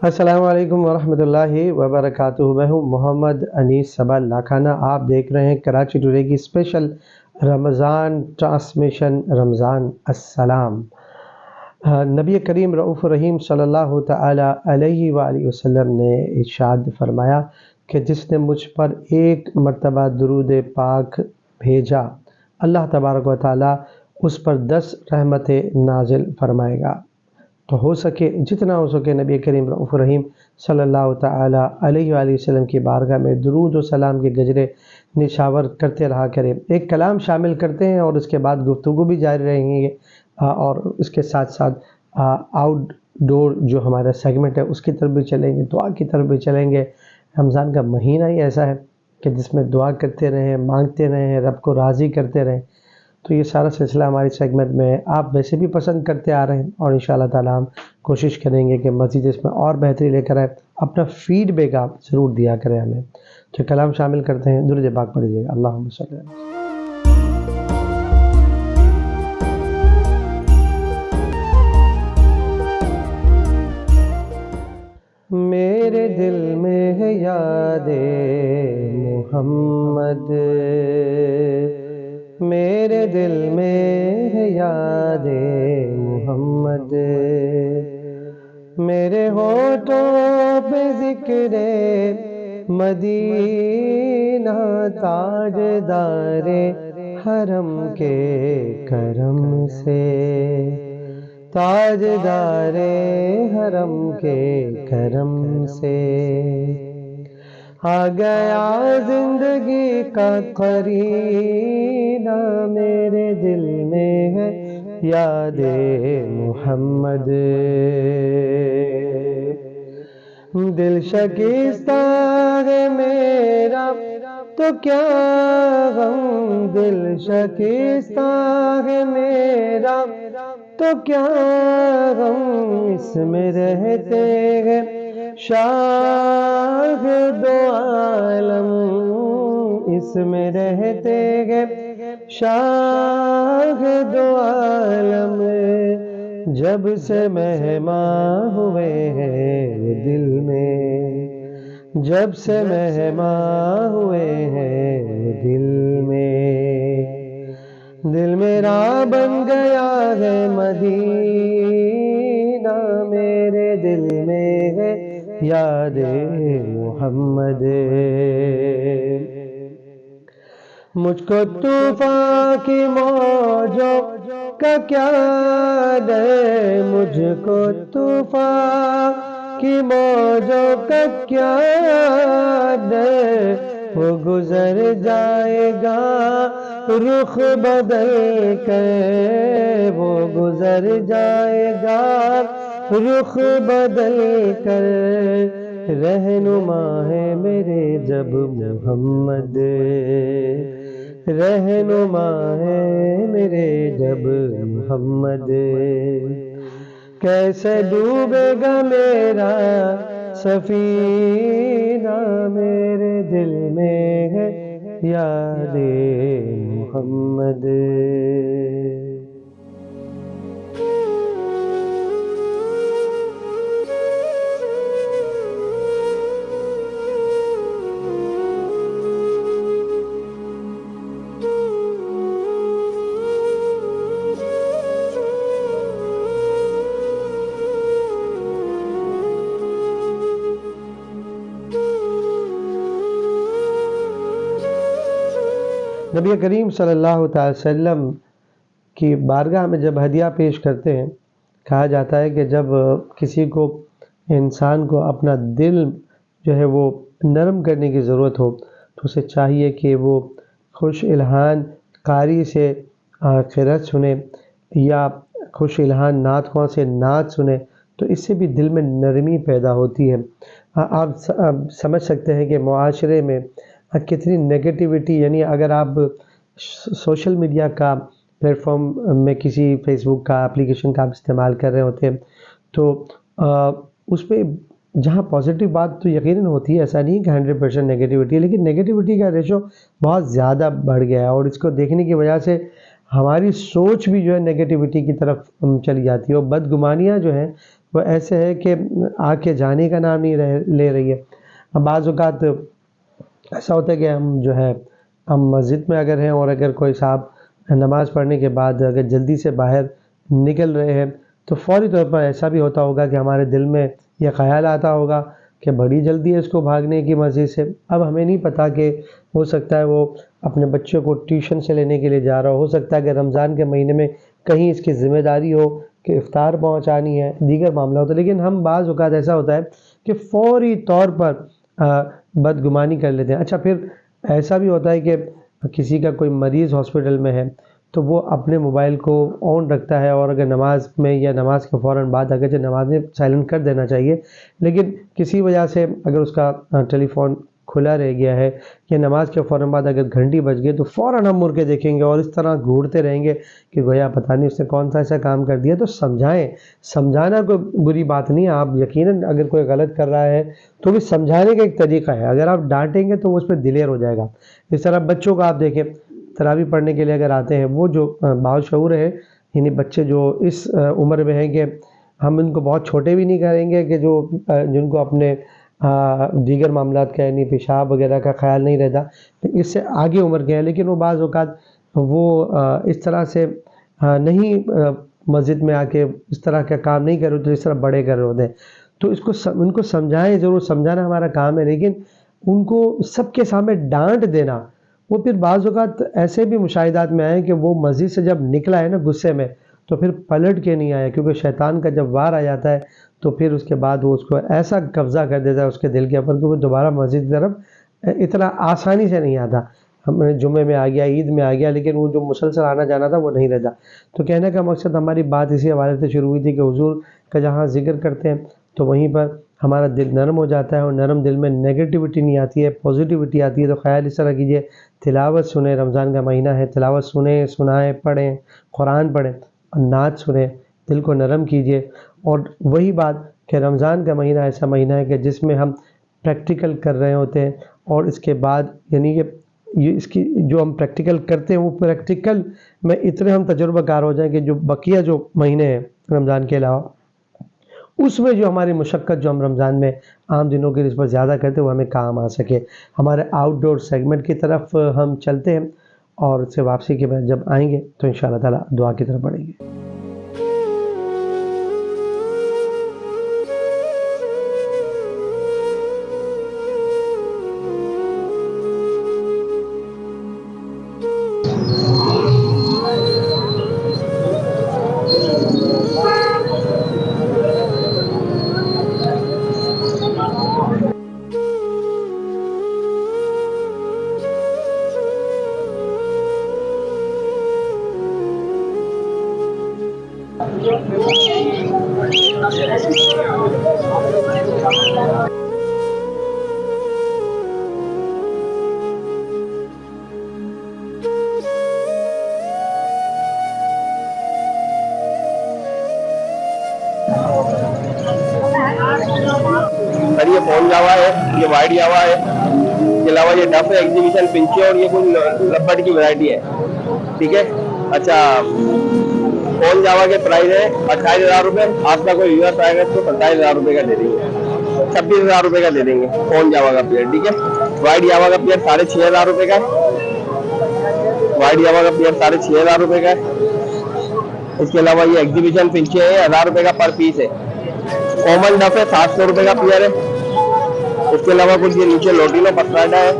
السلام علیکم ورحمۃ اللہ وبرکاتہ۔ میں ہوں محمد انیس صبا لاکھانہ۔ آپ دیکھ رہے ہیں کراچی ٹوڈے کی اسپیشل رمضان ٹرانسمیشن رمضان السلام۔ نبی کریم رؤوف الرحیم صلی اللہ تعالی علیہ وآلہ وسلم نے ارشاد فرمایا کہ جس نے مجھ پر ایک مرتبہ درود پاک بھیجا، اللہ تبارک و تعالی اس پر 10 رحمتیں نازل فرمائے گا۔ تو ہو سکے جتنا ہو سکے نبی کریم رؤوف الرحیم صلی اللہ تعالی علیہ وآلہ وسلم کی بارگاہ میں درود و سلام کے گجرے نشاور کرتے رہا کریں۔ ایک کلام شامل کرتے ہیں اور اس کے بعد گفتگو بھی جاری رہیں گے، اور اس کے ساتھ ساتھ آؤٹ ڈور جو ہمارا سیگمنٹ ہے اس کی طرف بھی چلیں گے، دعا کی طرف بھی چلیں گے۔ رمضان کا مہینہ ہی ایسا ہے کہ جس میں دعا کرتے رہیں، مانگتے رہیں، رب کو راضی کرتے رہیں۔ تو یہ سارا سلسلہ ہماری سیگمنٹ میں آپ ویسے بھی پسند کرتے آ رہے ہیں، اور انشاءاللہ تعالی ہم کوشش کریں گے کہ مزید اس میں اور بہتری لے کر آئے۔ اپنا فیڈ بیک آپ ضرور دیا کریں ہمیں۔ تو کلام شامل کرتے ہیں، درود پاک پڑھیے گا۔ اللہم صلی اللہ علیہ وسلم۔ میرے دل میں ہے یاد محمد، میرے دل میں ہے یاد محمد، میرے ہونٹوں پہ ذکر مدینہ، تاجدار حرم کے کرم سے، تاجدار حرم کے کرم سے آ گیا زندگی کا قرینہ، میرے دل میں ہے یاد محمد۔ دل شکستہ ہے میرا تو کیا غم، دل شکستہ ہے میرا تو کیا غم، اس میں رہتے ہیں شاہ دو عالم، اس میں رہتے ہیں شاہ دو عالم، جب سے مہمان ہوئے ہیں وہ دل میں، جب سے مہمان ہوئے ہیں وہ دل میں، دل میرا بن گیا ہے مدینہ، میرے دل میں ہے یاد محمد۔ مجھ کو طوفان کی موجوں کا کیا ڈر، مجھ کو طوفان کی موجوں کا کیا ڈر، وہ گزر جائے گا رخ بدل کر، وہ گزر جائے گا رخ بدل کر، رہنما ہے میرے جب محمد، رہنما ہے میرے جب محمد، کیسے ڈوبے گا میرا سفینہ، میرے دل میں ہے یاد محمد۔ نبی کریم صلی اللہ تعالی وسلم کی بارگاہ میں جب ہدیہ پیش کرتے ہیں، کہا جاتا ہے کہ جب کسی کو انسان کو اپنا دل جو ہے وہ نرم کرنے کی ضرورت ہو تو اسے چاہیے کہ وہ خوش الحان قاری سے قرأت سنے یا خوش الحان نعت خواں سے نعت سنے، تو اس سے بھی دل میں نرمی پیدا ہوتی ہے۔ آپ سمجھ سکتے ہیں کہ معاشرے میں کتنی نگیٹیوٹی، یعنی اگر آپ سوشل میڈیا کا پلیٹ فارم میں کسی فیس بک کا اپلیکیشن کا آپ استعمال کر رہے ہوتے ہیں تو اس پہ جہاں پازیٹیو بات تو یقیناً ہوتی ہے، ایسا نہیں کہ 100% نگیٹیوٹی ہے، لیکن نگیٹیوٹی کا ریشو بہت زیادہ بڑھ گیا ہے، اور اس کو دیکھنے کی وجہ سے ہماری سوچ بھی جو ہے نگیٹیوٹی کی طرف چلی جاتی ہے، اور بدگمانیاں جو ہیں وہ ایسے ہے کہ آ کے جانے کا نام نہیں لے رہی ہے۔ اب بعض اوقات ایسا ہوتا ہے کہ ہم مسجد میں اگر ہیں اور اگر کوئی صاحب نماز پڑھنے کے بعد اگر جلدی سے باہر نکل رہے ہیں تو فوری طور پر ایسا بھی ہوتا ہوگا کہ ہمارے دل میں یہ خیال آتا ہوگا کہ بڑی جلدی ہے اس کو بھاگنے کی مسجد سے۔ اب ہمیں نہیں پتہ کہ ہو سکتا ہے وہ اپنے بچوں کو ٹیوشن سے لینے کے لیے جا رہا ہو سکتا ہے کہ رمضان کے مہینے میں کہیں اس کی ذمہ داری ہو کہ افطار پہنچانی ہے، دیگر معاملہ ہوتا ہے۔ لیکن ہم بعض اوقات ایسا ہوتا ہے کہ فوری طور پر بدگمانی کر لیتے ہیں۔ اچھا، پھر ایسا بھی ہوتا ہے کہ کسی کا کوئی مریض ہاسپٹل میں ہے تو وہ اپنے موبائل کو آن رکھتا ہے، اور اگر نماز میں یا نماز کے فوراً بعد اگرچہ نماز میں سائلنٹ کر دینا چاہیے، لیکن کسی وجہ سے اگر اس کا ٹیلی فون کھلا رہ گیا ہے یا نماز کے فوراً بعد اگر گھنٹی بج گئی تو فوراً ہم مڑ کے دیکھیں گے اور اس طرح گھورتے رہیں گے کہ گویا پتہ نہیں اس نے کون سا ایسا کام کر دیا۔ تو سمجھائیں، سمجھانا کوئی بری بات نہیں ہے۔ آپ یقیناً اگر کوئی غلط کر رہا ہے تو بھی سمجھانے کا ایک طریقہ ہے، اگر آپ ڈانٹیں گے تو وہ اس پہ دلیر ہو جائے گا۔ اس طرح بچوں کو آپ دیکھیں، تراویح پڑھنے کے لیے اگر آتے ہیں، وہ جو باشعور ہے، یعنی بچے جو اس عمر میں ہیں کہ ہم ان کو بہت چھوٹے بھی نہیں کریں گے کہ جن کو اپنے دیگر معاملات کا یعنی پیشاب وغیرہ کا خیال نہیں رہتا، اس سے آگے عمر کے ہیں، لیکن وہ بعض اوقات وہ اس طرح سے نہیں مسجد میں آ کے اس طرح کا کام نہیں کر رہے ہوتے جس طرح بڑے کر رہے ہوتے ہیں۔ تو ان کو سمجھائیں، ضرور سمجھانا ہمارا کام ہے، لیکن ان کو سب کے سامنے ڈانٹ دینا، وہ پھر بعض اوقات ایسے بھی مشاہدات میں آئے کہ وہ مسجد سے جب نکلا ہے نا غصے میں تو پھر پلٹ کے نہیں آیا، کیونکہ شیطان کا جب وار آ جاتا ہے تو پھر اس کے بعد وہ اس کو ایسا قبضہ کر دیتا ہے اس کے دل کے اوپر کہ وہ دوبارہ مسجد کی طرف اتنا آسانی سے نہیں آتا۔ ہم جمعے میں آ گیا، عید میں آ گیا، لیکن وہ جو مسلسل آنا جانا تھا وہ نہیں رہتا۔ تو کہنے کا مقصد ہماری بات اسی حوالے سے شروع ہوئی تھی کہ حضور کا جہاں ذکر کرتے ہیں تو وہیں پر ہمارا دل نرم ہو جاتا ہے، اور نرم دل میں نیگیٹیوٹی نہیں آتی ہے، پازیٹیوٹی آتی ہے۔ تو خیال اس طرح کیجئے، تلاوت سنیں، رمضان کا مہینہ ہے، تلاوت سنیں، سنائیں، پڑھیں، قرآن پڑھیں اور نعت سنیں، دل کو نرم کیجئے۔ اور وہی بات کہ رمضان کا مہینہ ایسا مہینہ ہے کہ جس میں ہم پریکٹیکل کر رہے ہوتے ہیں، اور اس کے بعد یعنی کہ یہ اس کی جو ہم پریکٹیکل کرتے ہیں وہ پریکٹیکل میں اتنے ہم تجربہ کار ہو جائیں کہ جو بقیہ جو مہینے ہیں رمضان کے علاوہ، اس میں جو ہماری مشقت جو ہم رمضان میں عام دنوں کی نسبت زیادہ کرتے ہیں وہ ہمیں کام آ سکے۔ ہمارے آؤٹ ڈور سیگمنٹ کی طرف ہم چلتے ہیں، اور اس سے واپسی کے بعد جب آئیں گے تو انشاءاللہ تعالیٰ دعا کی طرف بڑھیں گے۔ سر یہ فون جاوا ہے، یہ وائٹ جاوا ہے، اس کے علاوہ یہ ڈف ہے، ایگزیبیشن پنچی ہے، اور یہ کوئی ربڑ کی ورائٹی ہے، ٹھیک ہے۔ اچھا، فون جاوا کے پرائز ہے 28,000 روپے، آپ کا کوئی ویور آئے گا تو 27,000 روپے کا دے دیں گے، 26,000 روپے کا دے دیں گے فون جاوا کا پیئر، ٹھیک ہے۔ وائٹ جاوا کا پیئر 6,500 روپے کا ہے، وائٹ جاوا کا پیئر 6,500 روپے کا ہے۔ اس کے علاوہ یہ ایگزیبیشن پنچی ہے، 1,000 روپے کا پر پیس ہے۔ کامن ڈف ہے 700 روپے کا پیئر ہے۔ اس کے علاوہ کچھ یہ نیچے لوٹینو پسراٹا ہے،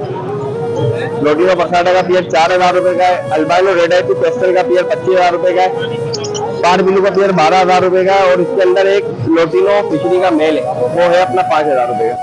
لوٹینو پسراٹا کا پیئر 4,000 روپے کا ہے۔ البانو ریڈ ہے پیسٹل کا پیئر 25,000 روپے کا ہے۔ پار بلو کا پیئر 12,000 روپے کا ہے، اور اس کے اندر ایک لوٹینو فشری کا میل ہے، وہ ہے اپنا 5,000 روپے کا۔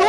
2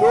2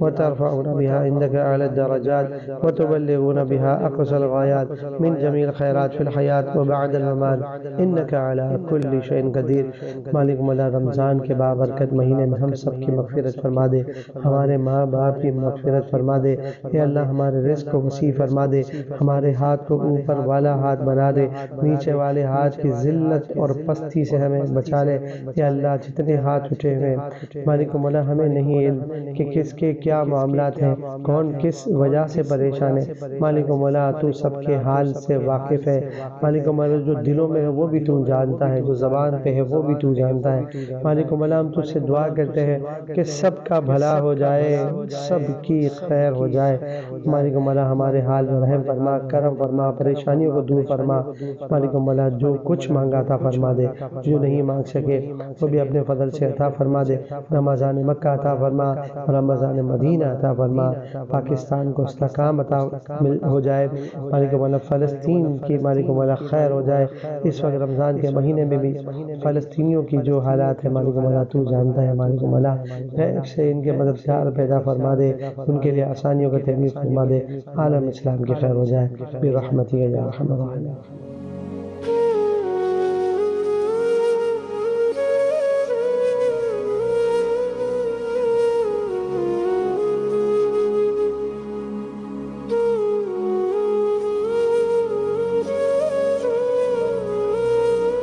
وترفعنا بها عندك أعلى الدرجات وتبلغنا بها أقصى الغايات من جميع الخيرات في الحياة وبعد الممات إنك على كل شيء قدير۔ مالک مولا، رمضان کے بابرکت مہینے میں ہم سب کی مغفرت فرما دے، ہمارے ماں باپ کی مغفرت فرما دے، اے اللہ ہمارے رزق کو وسیع فرما دے، ہمارے ہاتھ کو اوپر والا ہاتھ بنا دے، نیچے والے ہاتھ کی ذلت اور پستی سے ہمیں بچا لے۔ اے اللہ جتنے ہاتھ اٹھے ہوئے مالک مولا، ہمیں نہیں علم کہ کس کے کیا معاملات ہیں، کون کس وجہ سے پریشان ہے، مالک مولا تو سب کے حال سے واقف ہے۔ مالک مولا جو دلوں میں ہے وہ بھی تو جانتا ہے، جو زبان پہ ہے وہ بھی تو جانتا ہے۔ مالک مولا ہم تجھ سے دعا کرتے ہیں کہ سب کا بھلا ہو جائے، سب کی خیر ہو جائے۔ مالک مولا ہمارے حال میں رحم فرما، کرم فرما، پریشانیوں کو دور فرما۔ مالک مولا جو کچھ مانگا عطا فرما دے، جو نہیں مانگ سکے وہ بھی اپنے فضل سے عطا فرما دے۔ رمضان مکہ عطا فرما، رمضان مدینہ عطا فرما، پاکستان کو استحکام عطا ہو جائے۔ مالک مولا فلسطین کی مالک مولا خیر ہو جائے۔ اس وقت رمضان کے مہینے میں بھی فلسطینیوں کی جو حالات ہے مالک مولا تو جانتا ہے۔ مالک مولا غیب سے ان کے مددگار پیدا فرما دے، ان کے لیے آسانیوں کا تحریر فرما دے، عالم اسلام کی خیر ہو جائے برحمتک یا ارحم الراحمین۔